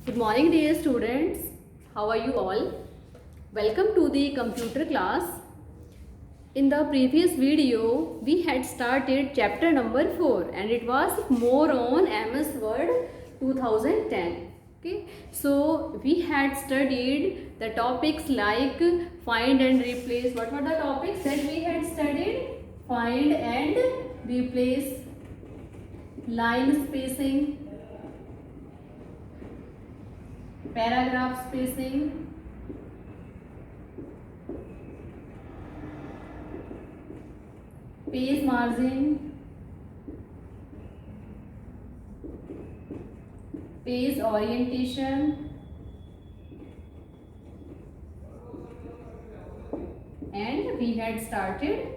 Good morning dear students. How are you all? Welcome to the computer class. In the previous video we had started chapter number 4 and it was more on MS Word 2010. Okay, so we had studied the topics like find and replace. What were the topics that we had studied? Find and replace, line spacing, paragraph spacing, page margin, page orientation, and we had started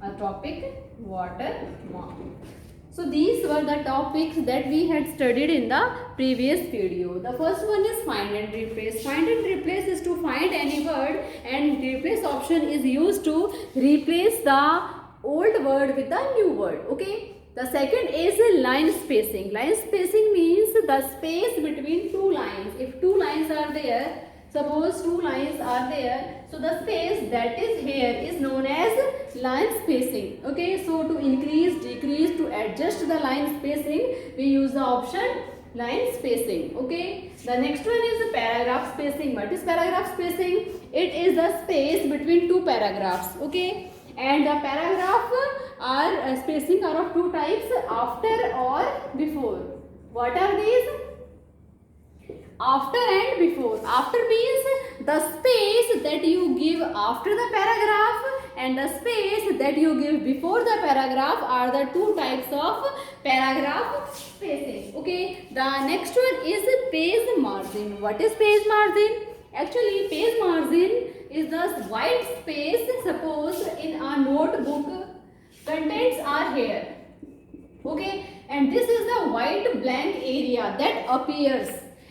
a topic watermark. So these were the topics that we had studied in the previous video. The first one is find and replace. Find and replace is to find any word, and replace option is used to replace the old word with the new word. Okay. The second is line spacing. Line spacing means the space between two lines. If two lines are there, suppose two lines are there, so the space that is here is known as line spacing. Okay, so to increase, decrease, to adjust the line spacing, we use the option line spacing. Okay, the next one is the paragraph spacing. What is paragraph spacing? It is the space between two paragraphs. Okay, and the paragraph are spacing are of two types, after or before. What are these? After and before. After means the space that you give after the paragraph and the space that you give before the paragraph are the two types of paragraph spacing. Okay, the next one is page margin. What is page margin? Actually, page margin is the white space. Suppose in a notebook contents are here. Okay, and this is the white blank area that appears.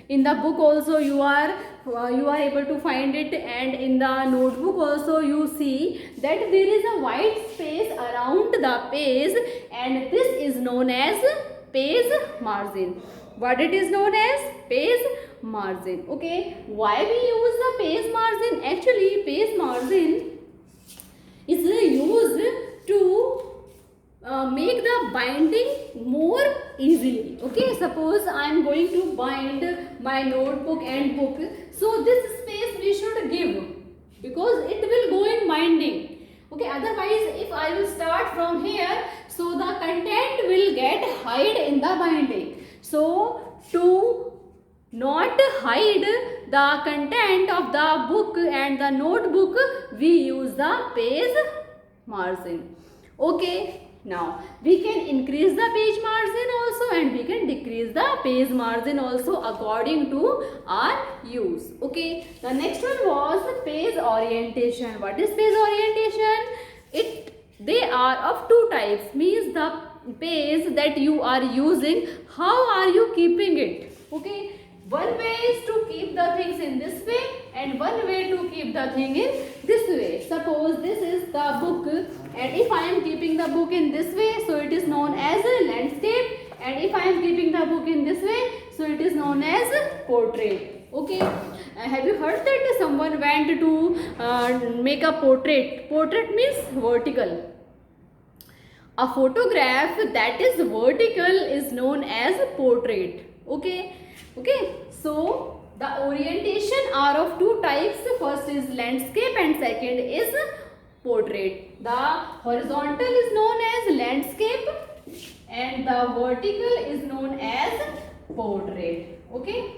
In the book also you are able to find it, and in the notebook also you see that there is a white space around the page, and this is known as page margin. What it is known as? Page margin. Okay, why we use the page margin? Actually, page margin is used to make the binding more easily. Okay, suppose I am going to bind my notebook and book, so this space we should give because it will go in binding. Okay, otherwise if I will start from here, so the content will get hide in the binding. So to not hide the content of the book and the notebook, we use the page margin. Okay, now we can increase the page margin also, and we can decrease the page margin also according to our use. Okay, the next one was page orientation. What is page orientation? They are of two types, means the page that you are using, how are you keeping it? Okay, one way is to keep the things in this way, and one way to keep the thing in this way. Suppose this is the book, and if I am keeping the book in this way, so it is known as a landscape, and if I am keeping the book in this way, so it is known as portrait. Okay, have you heard that someone went to make a portrait? Portrait means vertical. A photograph that is vertical is known as portrait. Okay, so the orientation are of two types. First is landscape and second is portrait. The horizontal is known as landscape and the vertical is known as portrait. Okay,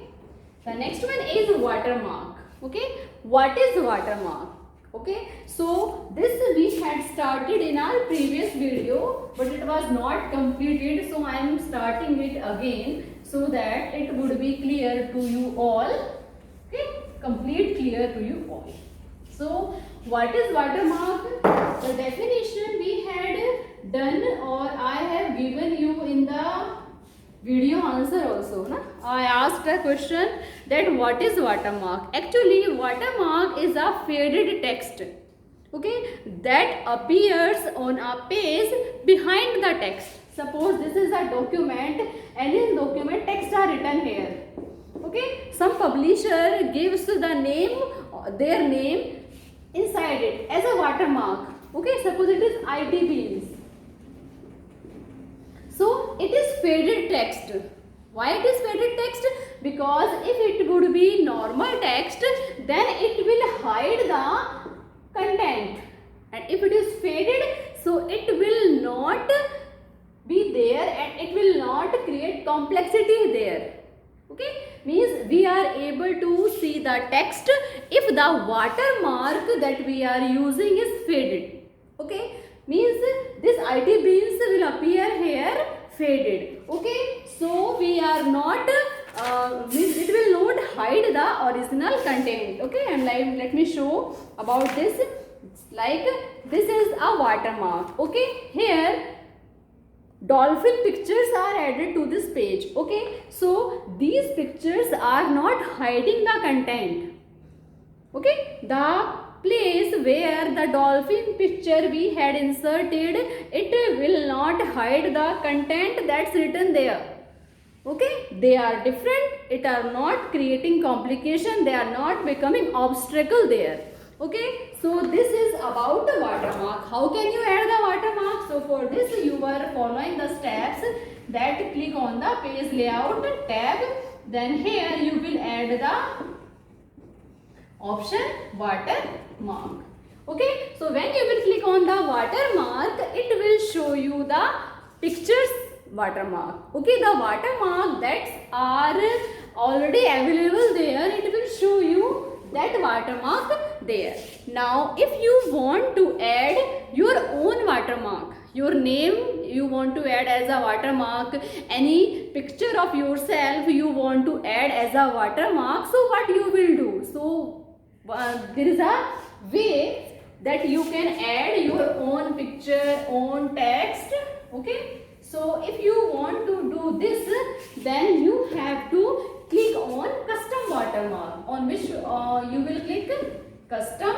the next one is watermark. Okay, what is watermark? Okay, so this we had started in our previous video, but it was not completed, so I am starting it again so that it would be clear to you all. Okay, complete clear to you all. So what is watermark? The definition we had done, or I have given you in the video answer also. I asked a question that what is watermark? Actually, watermark is a faded text. Okay, that appears on a page behind the text. Suppose this is a document, and in document text are written here. Okay, some publisher gives the name, their name inside it as a watermark. Okay, suppose it is IT Beans. So it is faded text. Why it is faded text? Because if it would be normal text, then it will hide the content. And if it is faded, so it will not be there and it will not create complexity there. Okay, means we are able to see the text if the watermark that we are using is faded. Okay, means this IT Beans will appear here faded. Okay, so we are not means it will not hide the original content. Okay, and let me show about this. Like this is a watermark. Okay, here dolphin pictures are added to this page. Okay, so these pictures are not hiding the content. Okay, the place where the dolphin picture we had inserted, it will not hide the content that's written there. Okay, they are different, it are not creating complication, they are not becoming obstacle there. Okay, so this is about the watermark. How can you add the watermark? So for this you are following the steps, that click on the page layout tab, then here you will add the option watermark. Okay, so when you will click on the watermark, it will show you the pictures watermark. Okay, the watermark that are already available there, it will show you that watermark there. Now if you want to add your own watermark, your name you want to add as a watermark, any picture of yourself you want to add as a watermark, so what you will do? So there is a way that you can add your own picture, own text. Okay, so if you want to do this, then you have to click on custom watermark, on which you will click custom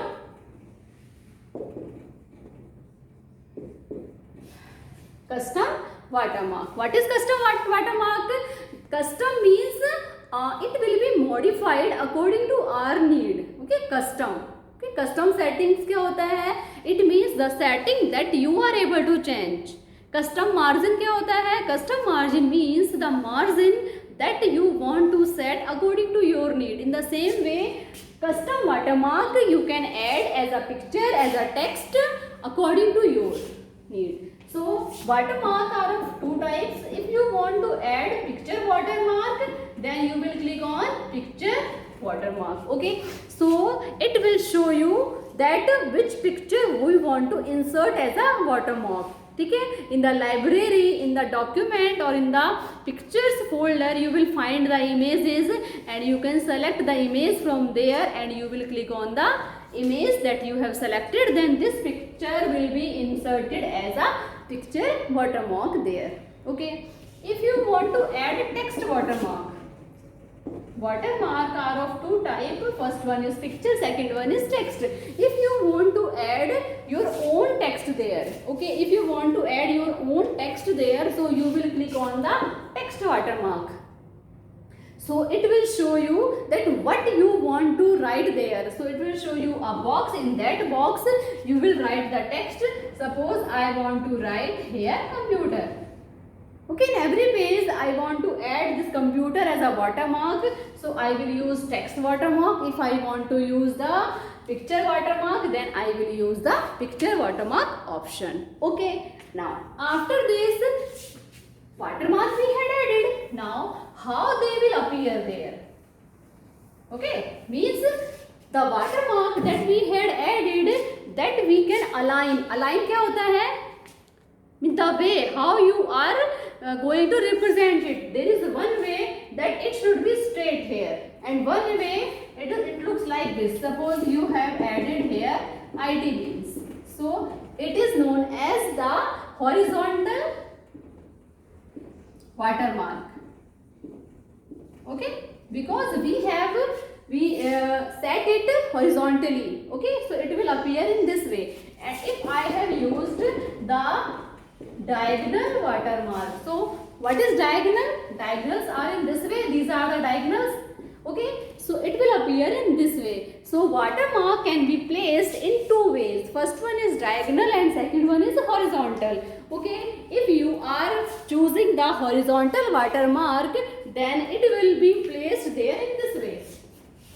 watermark. What is custom watermark? Custom means it will be modified according to our need. Okay, custom. Okay, custom settings क्या होता है? It means the setting that you are able to change. Custom margin क्या होता है? Custom margin means the margin that you want to set according to your need. In the same way, custom watermark you can add as a picture, as a text according to your need. So watermark are of two types. If you want to add picture watermark, then you will click on picture watermark. Okay, so it will show you that which picture we want to insert as a watermark. ठीक है, in the library, in the document or in the pictures folder you will find the images and you can select the image from there and you will click on the image that you have selected, then this picture will be inserted as a picture watermark there. Okay, if you want to add a text watermark, watermark are of two types. First one is picture, second one is text. If you want to add your own text there, okay, if you want to add your own text there, so you will click on the text watermark. So it will show you that what you want to write there. So it will show you a box. In that box you will write the text. Suppose I want to write here computer. Okay, in every page I want to add this computer as a watermark, so I will use text watermark. If I want to use the picture watermark, then I will use the picture watermark option. Okay, now after this watermark we had added, now how they will appear there? Okay, means the watermark that we had added, that we can align. Align क्या होता है? The way how you are going to represent it. There is one way that it should be straight here and one way it looks like this. Suppose you have added here IT Beans. So it is known as the horizontal watermark. Okay, because we set it horizontally. Okay, so it will appear in this way. And if I have used the diagonal watermark, so what is diagonal? Diagonals are in this way. These are the diagonals. Okay, so it will appear in this way. So watermark can be placed in two ways. First one is diagonal and second one is horizontal. Okay, if you are choosing the horizontal watermark, then it will be placed there in this way.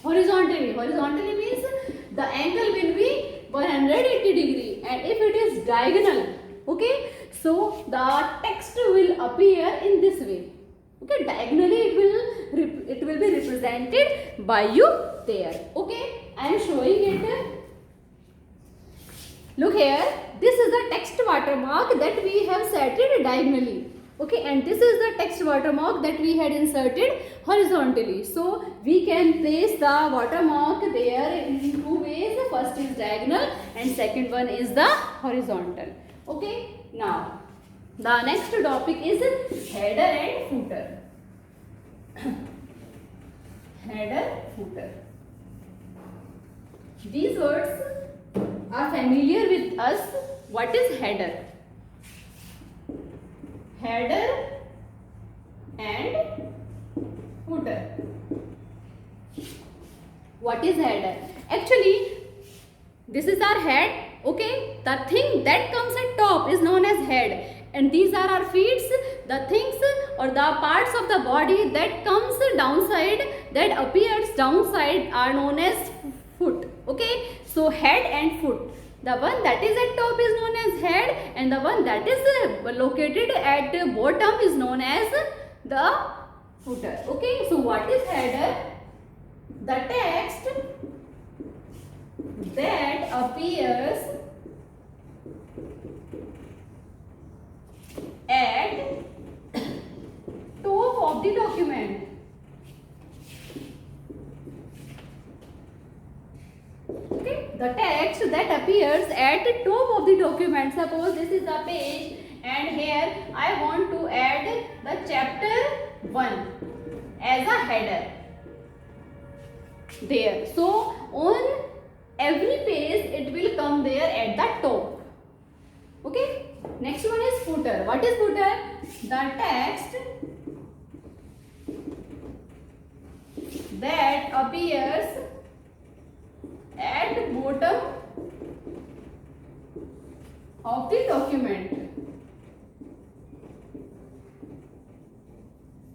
Horizontally means the angle will be 180 degree, and if it is diagonal, okay, so the text will appear in this way. Okay, diagonally it will be represented by you there. Okay, I am showing it. Look here, this is the text watermark that we have set it diagonally. Okay, and this is the text watermark that we had inserted horizontally. So we can place the watermark there in two ways. First is diagonal and second one is the horizontal. Okay, now the next topic is header and footer. Header, footer. These words are familiar with us. What is header? Header and footer. What is header? Actually, this is our head. Okay, the thing that comes at top is known as head, and these are our feet. The things or the parts of the body that comes downside, that appears downside, are known as foot. Okay, so head and foot. The one that is at top is known as head, and the one that is located at bottom is known as the footer. Okay, so what is header? The text that appears at top of the document. Okay, the text that appears at the top of the document. Suppose this is the page, and here I want to add the chapter 1 as a header there. So on every page it will come there at the top. Okay, next one is footer. What is footer? The text that appears at bottom of the document.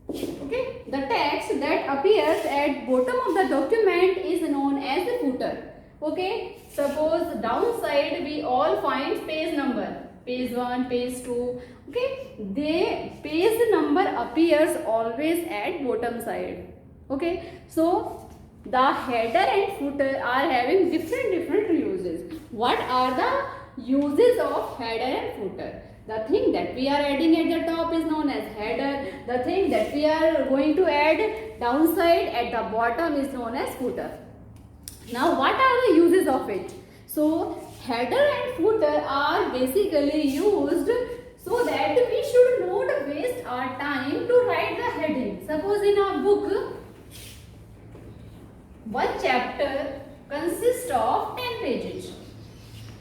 Okay, the text that appears at bottom of the document is known as the footer. Okay, suppose downside we all find page number, page 1, page 2. Okay, the page number appears always at bottom side. Okay, so the header and footer are having different uses. What are the uses of header and footer? The thing that we are adding at the top is known as header. The thing that we are going to add downside at the bottom is known as footer. Now what are the uses of it? So header and footer are basically used so that we should not waste our time to write the heading. Suppose in a book, one chapter consists of 10 pages.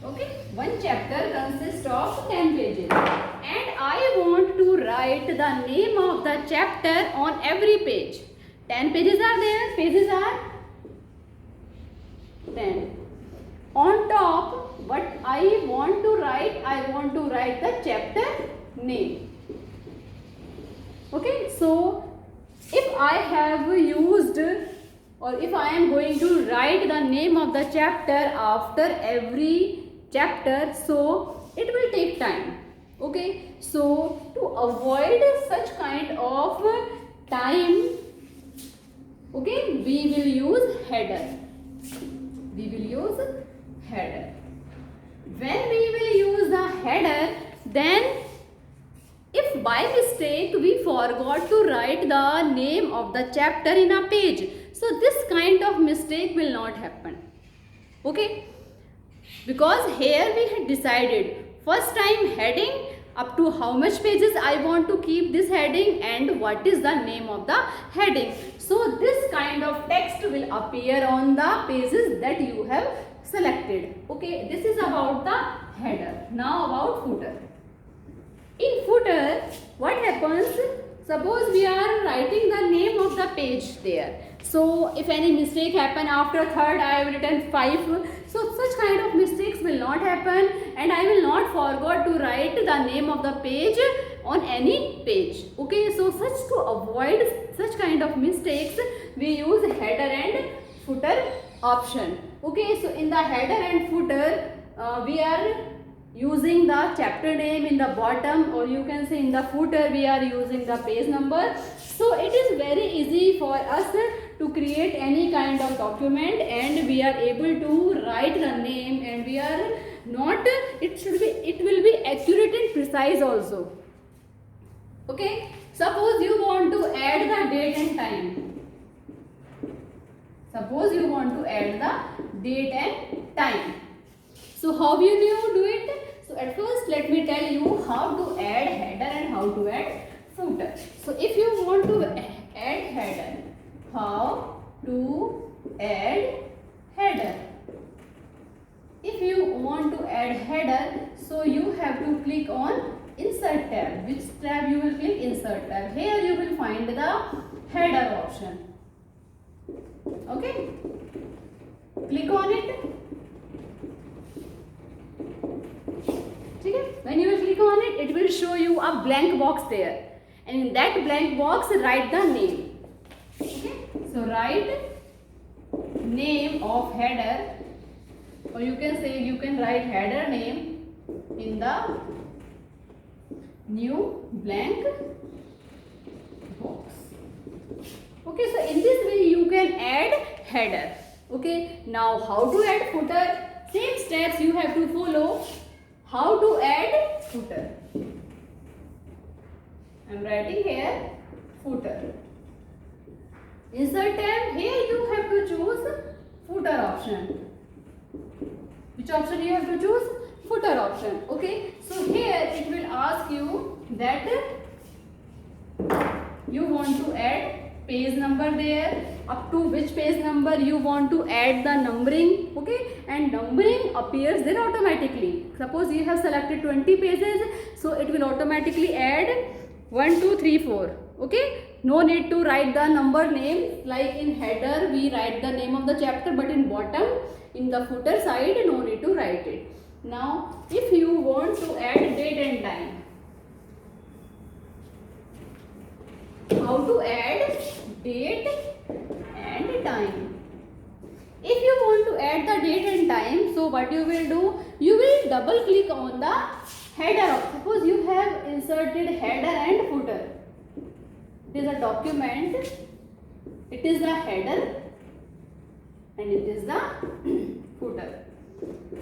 Okay, one chapter consists of 10 pages, and I want to write the name of the chapter on every page. 10 pages are there, pages are 10. On top, what I want to write the chapter name. Okay, so if I have used, or if I am going to write the name of the chapter after every chapter, so it will take time. Okay, so to avoid such kind of time, okay, we will use header. We will use header. When we will use the header, then if by mistake we forgot to write the name of the chapter in a page, so this kind of mistake will not happen. Okay, because here we had decided first time heading, up to how much pages I want to keep this heading, and what is the name of the heading. So this kind of text will appear on the pages that you have selected. Okay, this is about the header. Now about footer. In footer, what happens? Suppose we are writing the name of the page there. So if any mistake happen after third, I have written 5. So such kind of mistakes will not happen, and I will not forget to write the name of the page on any page. Okay, so such to avoid such kind of mistakes, we use header and footer option. Okay, so in the header and footer, we are using the chapter name in the bottom, or you can say in the footer we are using the page number. So it is very easy for us to create any kind of document, and we are able to write the name, and we are not, it will be accurate and precise also. Okay, suppose you want to add the date and time. Suppose you want to add the date and time. So how will you do it? So at first let me tell you how to add header and how to add footer. So if you want to add header, how to add header? If you want to add header, so you have to click on insert tab. Which tab you will click? Insert tab. Here you will find the header option. Okay, click on it. Okay, when you will click on it, it will show you a blank box there, and in that blank box write the name. Okay, so write name of header, or you can say you can write header name in the new blank box. Okay, so in this way you can add header. Okay, now how to add footer? Same steps you have to follow. How to add footer? I am writing here footer. Insert tab. Here you have to choose footer option. Which option you have to choose? Footer option. Okay, so here it will ask you that you want to add page number there, up to which page number you want to add the numbering. Okay, and numbering appears there automatically. Suppose you have selected 20 pages, so it will automatically add 1 2 3 4. Okay, no need to write the number name. Like in header we write the name of the chapter, but in bottom, in the footer side, no need to write it. Now if you want to add date and time, how to add date and time? If you want to add the date and time, so what you will do, you will double click on the header. Suppose you have inserted header and footer. It is a document, it is the header and it is the footer.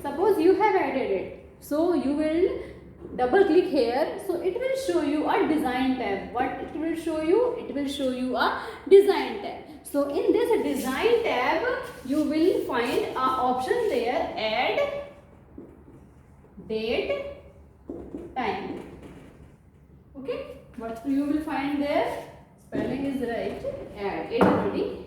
Suppose you have added it, so you will double click here, so it will show you a design tab. What it will show you? It will show you a design tab. So in this design tab, you will find a option there, add date time. Okay, what you will find there? Spelling is right. Add it already.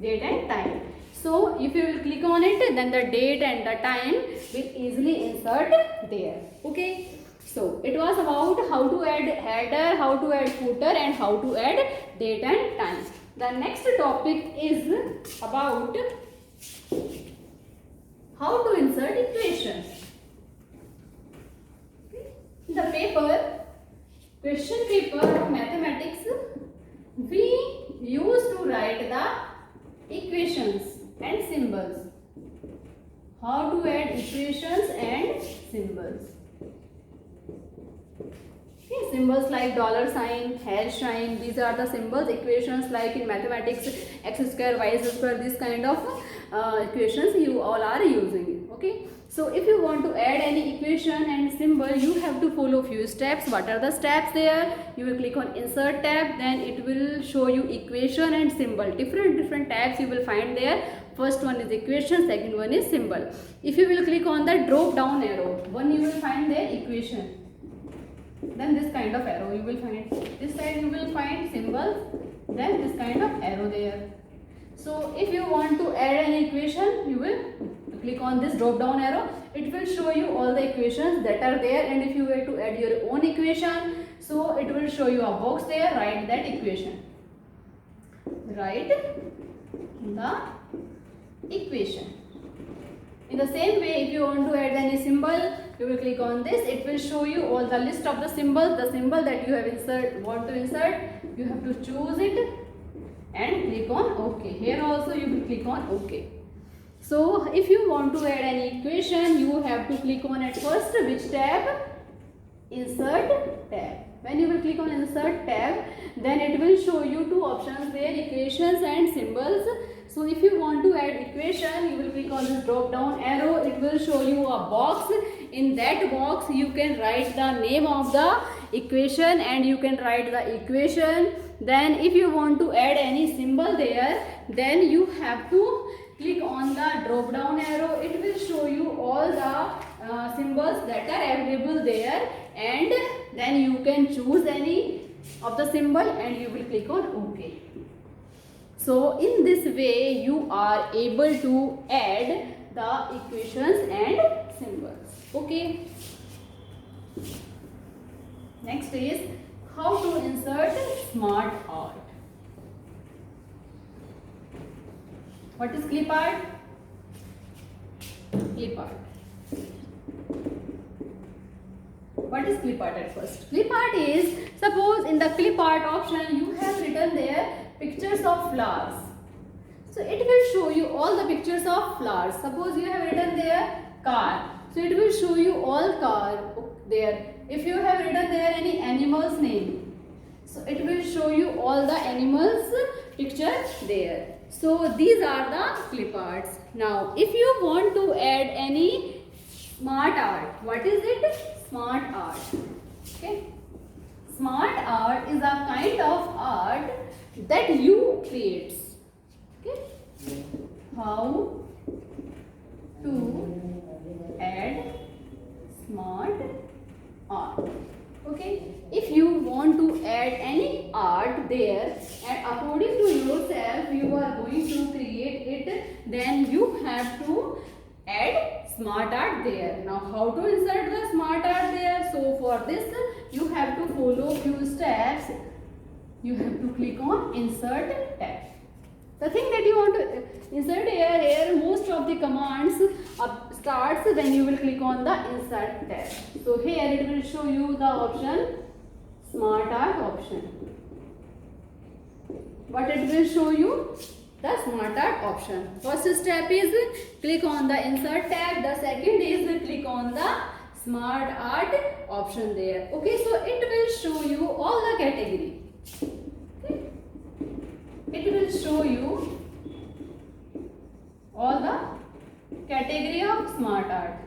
Date and time. So if you will click on it, then the date and the time will easily insert there. Okay. So it was about how to add header, how to add footer, and how to add date and time. The next topic is about how to insert equations. In the paper, question paper of mathematics, we used to write the equations and symbols. How to add equations and symbols. Okay, symbols like dollar sign, hair sign, these are the symbols. Equations like in mathematics, x square, y square, this kind of equations you all are using. Okay, so if you want to add any equation and symbol, you have to follow few steps. What are the steps there? You will click on insert tab, then it will show you equation and symbol. Different tabs you will find there. First one is equation, second one is symbol. If you will click on the drop down arrow, one you will find there equation. Then this kind of arrow you will find. This side you will find symbols, then this kind of arrow there. So if you want to add an equation, you will click on this drop down arrow. It will show you all the equations that are there, and if you were to add your own equation, so it will show you a box there, write that equation. write the equation. In the same way, if you want to add any symbol, you will click on this. It will show you all the list of the symbols. The symbol that you have want to insert, you have to choose it and click on OK. Here also you will click on OK. So if you want to add any equation, you have to click on at first which tab? Insert tab. When you will click on insert tab, then it will show you two options there, equations and symbols. So if you want to add equation, you will click on this drop down arrow. It will show you a box. In that box you can write the name of the equation and you can write the equation. Then if you want to add any symbol there, then you have to click on the drop down arrow. It will show you all the symbols that are available there, and then you can choose any of the symbol and you will click on OK. So in this way you are able to add the equations and symbols. Okay. Next is how to insert smart art. What is clip art? Clip art. What is clip art at first? Clip art is, suppose in the clip art option you have written there pictures of flowers. So it will show you all the pictures of flowers. Suppose you have written there car. So it will show you all car there. If you have written there any animal's name, so it will show you all the animals picture there. So these are the clip arts. Now if you want to add any smart art, what is it? Smart art. Okay. Smart art is a kind of art that you create. Okay. How to add smart art. Okay. If you want to add any art there and according to yourself you are going to create it, then you have to add smart art there. Now how to insert the smart art there? So for this you have to follow few steps. You have to click on insert tab. The thing that you want to insert here most of the commands starts when you will click on the insert tab. So here it will show you the option smart art option. What it will show you? The smart art option. First step is click on the insert tab. The second is click on the smart art option there. Okay, so it will show you all the category. Okay. It will show you all the category of smart art.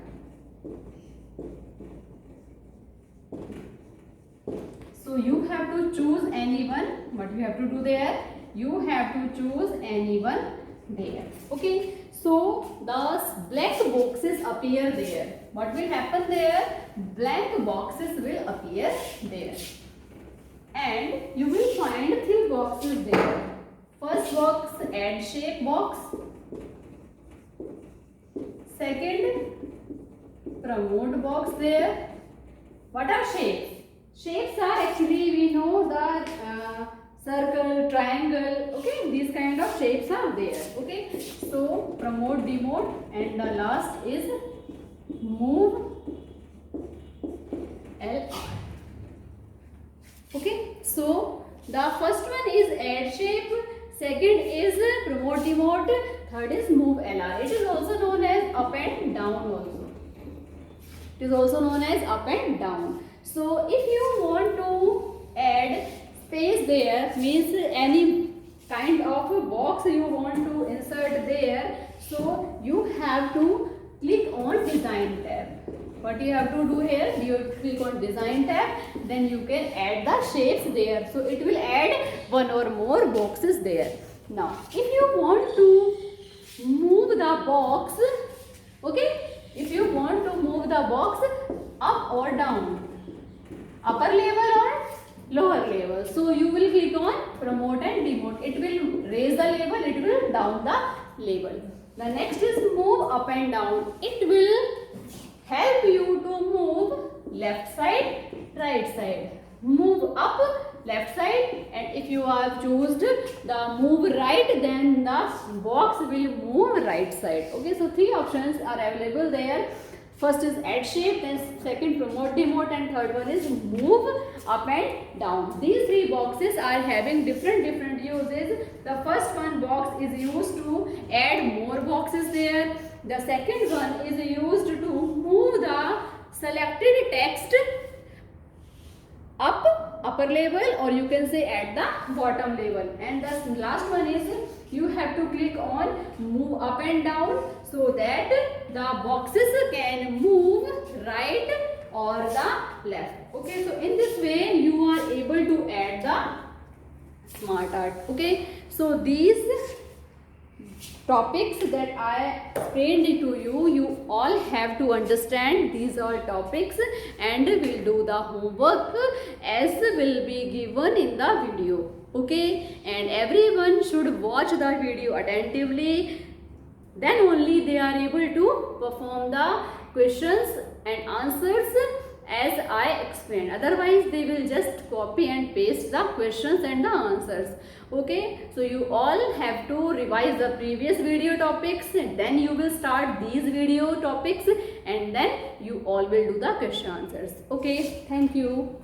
So you have to choose anyone. What you have to do there? You have to choose anyone there. Okay. So the blank boxes appear there. What will happen there? Blank boxes will appear there. And you will find three boxes there. First box, add shape box. Second, promote box there. What are shapes? Shapes are actually, we know the circle, triangle, okay, these kind of shapes are there, okay. So promote, demote, and the last is move LR. Okay, so the first one is add shape, second is promote, demote, third is move LR. It is also known as up and down also. It is also known as up and down. So if you want to add space there, means any kind of a box you want to insert there, so you have to click on design tab. What you have to do here, you click on design tab, then you can add the shapes there. So it will add one or more boxes there. Now if you want to move the box, okay, if you want to move the box up or down, upper level or lower level, so you will click on promote and demote. It will raise the level, it will down the level. The next is move up and down. It will help you to move left side, right side. Move up, left side, and if you have chosen the move right, then the box will move right side. Okay, so three options are available there. First is add shape, then second promote demote, and third one is move up and down. These three boxes are having different uses. The first one box is used to add more boxes there. The second one is used to move the selected text upper level, or you can say at the bottom level. And the last one is you have to click on move up and down so that the boxes can move right or the left. Okay, so in this way you are able to add the smart art. Okay, so these topics that I explained to you, you all have to understand these all topics, and will do the homework as will be given in the video. Okay, and everyone should watch the video attentively, then only they are able to perform the questions and answers as I explained. Otherwise they will just copy and paste the questions and the answers. Okay, so you all have to revise the previous video topics, then you will start these video topics, and then you all will do the question answers. Okay, thank you.